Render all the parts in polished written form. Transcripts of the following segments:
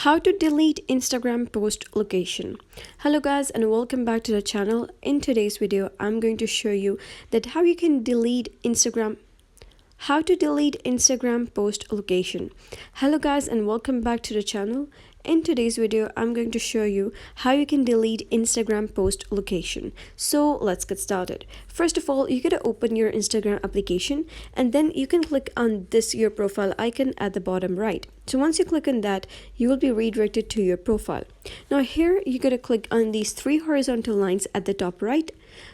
How to delete Instagram post location. Hello guys and welcome back to the channel. In today's video I'm going to show you that how to delete Instagram post location. Hello guys and welcome back to the channel. In today's video I'm going to show you how you can delete Instagram post location. So let's get started. First of all, you gotta open your Instagram application and then you can click on this your profile icon at the bottom right. So once you click on that, you will be redirected to your profile. Now here you gotta click on these three horizontal lines at the top right.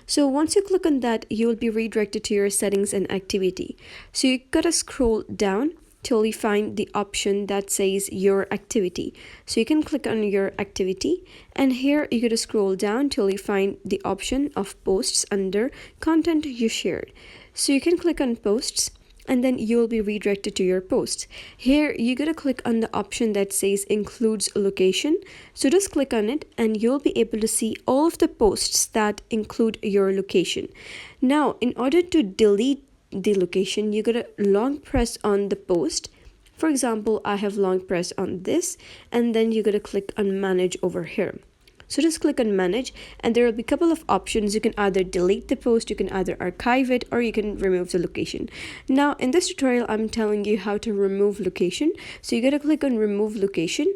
So once you click on that, you will be redirected to your settings and activity. So you gotta scroll down till you find the option that says your activity. So you can click on your activity and here you gotta scroll down till you find the option of posts under content you shared. So you can click on posts and then you will be redirected to your posts. Here you gotta click on the option that says includes location. So just click on it and you'll be able to see all of the posts that include your location. Now in order to delete the location, you gotta long press on the post. For example, I have long pressed on this and then you gotta click on manage over here. So just click on manage and there will be a couple of options. You can either delete the post, you can either archive it, or you can remove the location. Now in this tutorial I'm telling you how to remove location. So you gotta click on remove location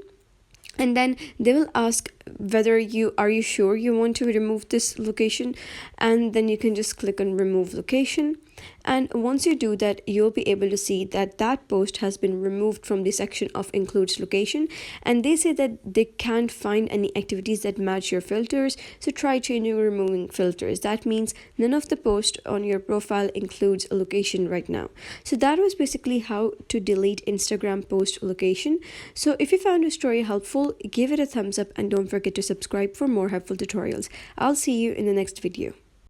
and then they will ask whether you sure you want to remove this location, and then you can just click on remove location. And once you do that, you'll be able to see that that post has been removed from the section of includes location, and they say that they can't find any activities that match your filters. So try changing or removing filters. That means none of the post on your profile includes a location right now. So that was basically how to delete Instagram post location. So if you found this story helpful, give it a thumbs up and don't forget to subscribe for more helpful tutorials. I'll see you in the next video.